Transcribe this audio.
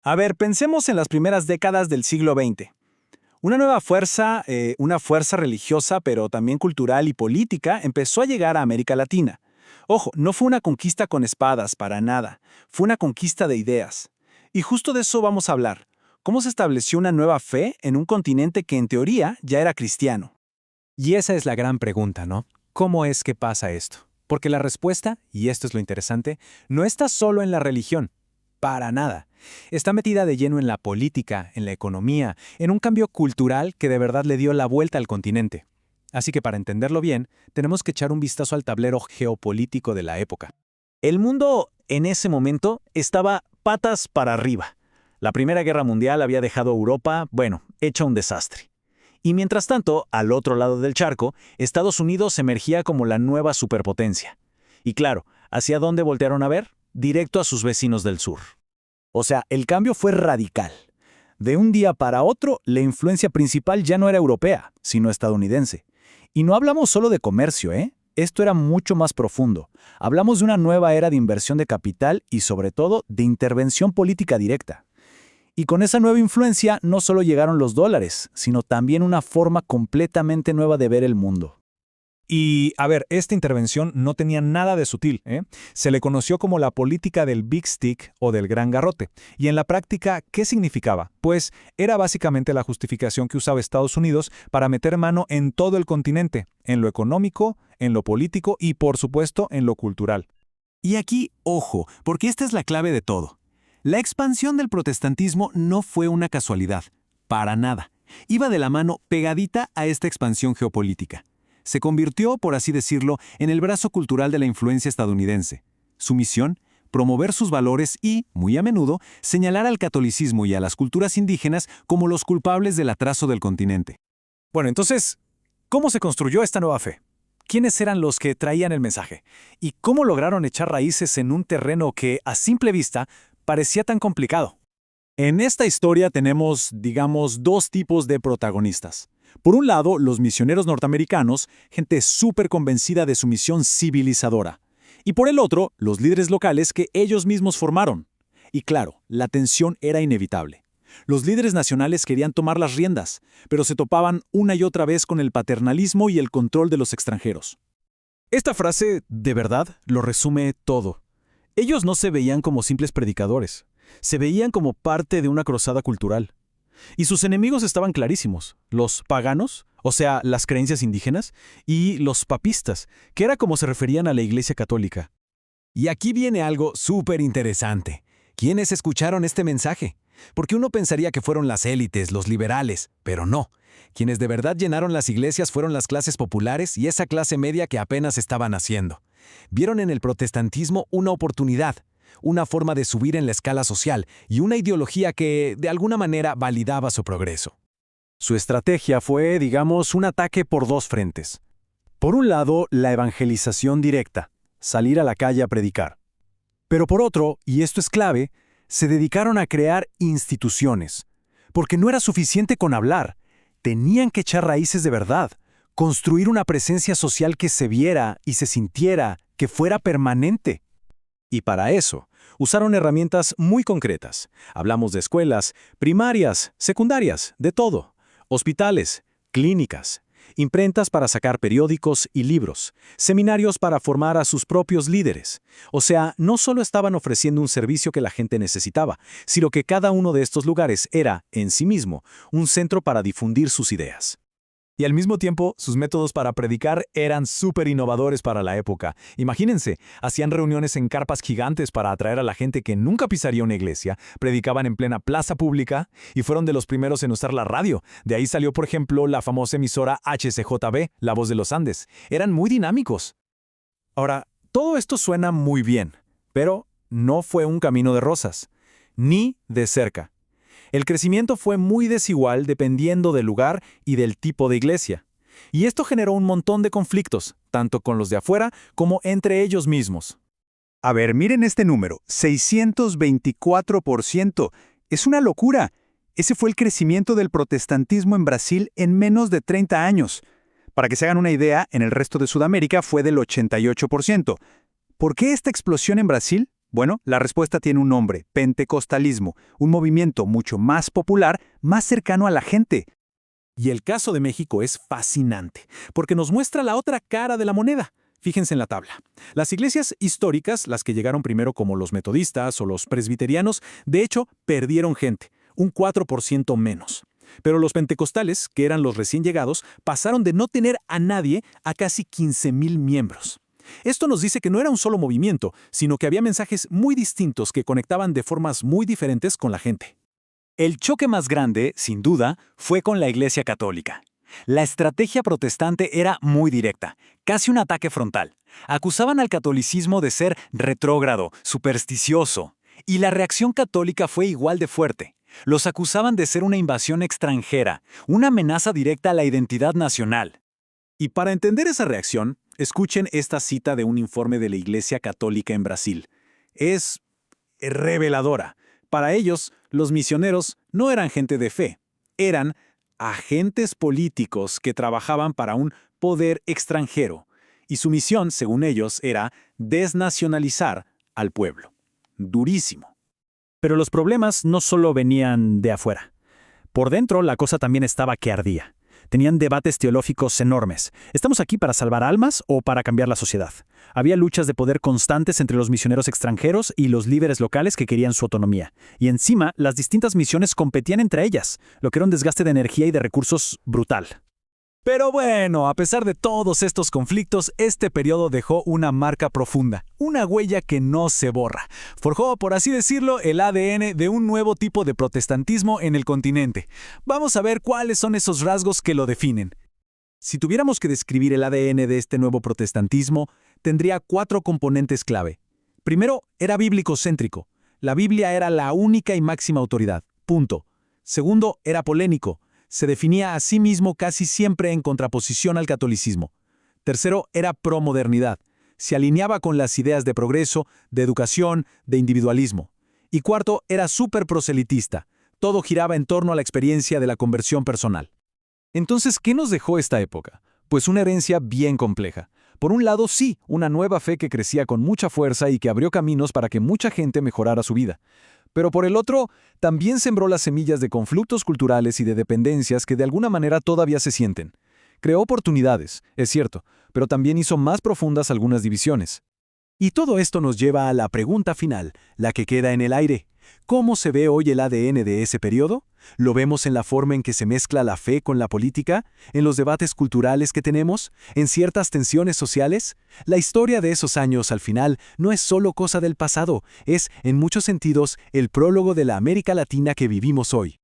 A ver, pensemos en las primeras décadas del siglo XX. Una nueva fuerza, una fuerza religiosa, pero también cultural y política, empezó a llegar a América Latina. Ojo, no fue una conquista con espadas, para nada. Fue una conquista de ideas. Y justo de eso vamos a hablar. ¿Cómo se estableció una nueva fe en un continente que en teoría ya era cristiano? Y esa es la gran pregunta, ¿no? ¿Cómo es que pasa esto? Porque la respuesta, y esto es lo interesante, no está solo en la religión. Para nada. Está metida de lleno en la política, en la economía, en un cambio cultural que de verdad le dio la vuelta al continente. Así que para entenderlo bien, tenemos que echar un vistazo al tablero geopolítico de la época. El mundo en ese momento estaba patas para arriba. La Primera Guerra Mundial había dejado a Europa, hecha un desastre. Y mientras tanto, al otro lado del charco, Estados Unidos emergía como la nueva superpotencia. Y claro, ¿hacia dónde voltearon a ver? Directo a sus vecinos del sur. O sea, el cambio fue radical. De un día para otro, la influencia principal ya no era europea, sino estadounidense. Y no hablamos solo de comercio, ¿eh? Esto era mucho más profundo. Hablamos de una nueva era de inversión de capital y, sobre todo, de intervención política directa. Y con esa nueva influencia no solo llegaron los dólares, sino también una forma completamente nueva de ver el mundo. Y, a ver, esta intervención no tenía nada de sutil, ¿eh? Se le conoció como la política del Big Stick o del Gran Garrote. Y en la práctica, ¿qué significaba? Pues era básicamente la justificación que usaba Estados Unidos para meter mano en todo el continente, en lo económico, en lo político y, por supuesto, en lo cultural. Y aquí, ojo, porque esta es la clave de todo. La expansión del protestantismo no fue una casualidad, para nada. Iba de la mano pegadita a esta expansión geopolítica. Se convirtió, por así decirlo, en el brazo cultural de la influencia estadounidense. Su misión, promover sus valores y, muy a menudo, señalar al catolicismo y a las culturas indígenas como los culpables del atraso del continente. Bueno, entonces, ¿cómo se construyó esta nueva fe? ¿Quiénes eran los que traían el mensaje? ¿Y cómo lograron echar raíces en un terreno que, a simple vista, parecía tan complicado? En esta historia tenemos, digamos, dos tipos de protagonistas. Por un lado, los misioneros norteamericanos, gente súper convencida de su misión civilizadora. Y por el otro, los líderes locales que ellos mismos formaron. Y claro, la tensión era inevitable. Los líderes nacionales querían tomar las riendas, pero se topaban una y otra vez con el paternalismo y el control de los extranjeros. Esta frase, de verdad, lo resume todo. Ellos no se veían como simples predicadores. Se veían como parte de una cruzada cultural. Y sus enemigos estaban clarísimos, los paganos, o sea, las creencias indígenas, y los papistas, que era como se referían a la Iglesia Católica. Y aquí viene algo súper interesante. ¿Quiénes escucharon este mensaje? Porque uno pensaría que fueron las élites, los liberales, pero no. Quienes de verdad llenaron las iglesias fueron las clases populares y esa clase media que apenas estaba naciendo. Vieron en el protestantismo una oportunidad, una forma de subir en la escala social y una ideología que, de alguna manera, validaba su progreso. Su estrategia fue, digamos, un ataque por dos frentes. Por un lado, la evangelización directa, salir a la calle a predicar. Pero por otro, y esto es clave, se dedicaron a crear instituciones. Porque no era suficiente con hablar, tenían que echar raíces de verdad, construir una presencia social que se viera y se sintiera, que fuera permanente. Y para eso, usaron herramientas muy concretas. Hablamos de escuelas, primarias, secundarias, de todo. Hospitales, clínicas, imprentas para sacar periódicos y libros, seminarios para formar a sus propios líderes. O sea, no solo estaban ofreciendo un servicio que la gente necesitaba, sino que cada uno de estos lugares era, en sí mismo, un centro para difundir sus ideas. Y al mismo tiempo, sus métodos para predicar eran súper innovadores para la época. Imagínense, hacían reuniones en carpas gigantes para atraer a la gente que nunca pisaría una iglesia, predicaban en plena plaza pública y fueron de los primeros en usar la radio. De ahí salió, por ejemplo, la famosa emisora HCJB, La Voz de los Andes. Eran muy dinámicos. Ahora, todo esto suena muy bien, pero no fue un camino de rosas, ni de cerca. El crecimiento fue muy desigual dependiendo del lugar y del tipo de iglesia. Y esto generó un montón de conflictos, tanto con los de afuera como entre ellos mismos. A ver, miren este número, 624%. Es una locura. Ese fue el crecimiento del protestantismo en Brasil en menos de 30 años. Para que se hagan una idea, en el resto de Sudamérica fue del 88%. ¿Por qué esta explosión en Brasil? Bueno, la respuesta tiene un nombre, pentecostalismo, un movimiento mucho más popular, más cercano a la gente. Y el caso de México es fascinante, porque nos muestra la otra cara de la moneda. Fíjense en la tabla. Las iglesias históricas, las que llegaron primero como los metodistas o los presbiterianos, de hecho, perdieron gente, un 4% menos. Pero los pentecostales, que eran los recién llegados, pasaron de no tener a nadie a casi 15,000 miembros. Esto nos dice que no era un solo movimiento, sino que había mensajes muy distintos que conectaban de formas muy diferentes con la gente. El choque más grande, sin duda, fue con la Iglesia Católica. La estrategia protestante era muy directa, casi un ataque frontal. Acusaban al catolicismo de ser retrógrado, supersticioso, y la reacción católica fue igual de fuerte. Los acusaban de ser una invasión extranjera, una amenaza directa a la identidad nacional. Y para entender esa reacción, escuchen esta cita de un informe de la Iglesia Católica en Brasil. Es reveladora. Para ellos, los misioneros no eran gente de fe, eran agentes políticos que trabajaban para un poder extranjero, y su misión, según ellos, era desnacionalizar al pueblo. Durísimo. Pero los problemas no solo venían de afuera. Por dentro, la cosa también estaba que ardía. Tenían debates teológicos enormes. ¿Estamos aquí para salvar almas o para cambiar la sociedad? Había luchas de poder constantes entre los misioneros extranjeros y los líderes locales que querían su autonomía. Y encima, las distintas misiones competían entre ellas, lo que era un desgaste de energía y de recursos brutal. Pero bueno, a pesar de todos estos conflictos, este periodo dejó una marca profunda, una huella que no se borra. Forjó, por así decirlo, el ADN de un nuevo tipo de protestantismo en el continente. Vamos a ver cuáles son esos rasgos que lo definen. Si tuviéramos que describir el ADN de este nuevo protestantismo, tendría 4 componentes clave. Primero, era bíblico-céntrico. La Biblia era la única y máxima autoridad. Punto. Segundo, era polémico. Se definía a sí mismo casi siempre en contraposición al catolicismo. Tercero, era promodernidad. Se alineaba con las ideas de progreso, de educación, de individualismo. Y cuarto, era súper proselitista. Todo giraba en torno a la experiencia de la conversión personal. Entonces, ¿qué nos dejó esta época? Pues una herencia bien compleja. Por un lado, sí, una nueva fe que crecía con mucha fuerza y que abrió caminos para que mucha gente mejorara su vida. Pero por el otro, también sembró las semillas de conflictos culturales y de dependencias que de alguna manera todavía se sienten. Creó oportunidades, es cierto, pero también hizo más profundas algunas divisiones. Y todo esto nos lleva a la pregunta final, la que queda en el aire. ¿Cómo se ve hoy el ADN de ese periodo? ¿Lo vemos en la forma en que se mezcla la fe con la política? ¿En los debates culturales que tenemos? ¿En ciertas tensiones sociales? La historia de esos años, al final, no es solo cosa del pasado, es, en muchos sentidos, el prólogo de la América Latina que vivimos hoy.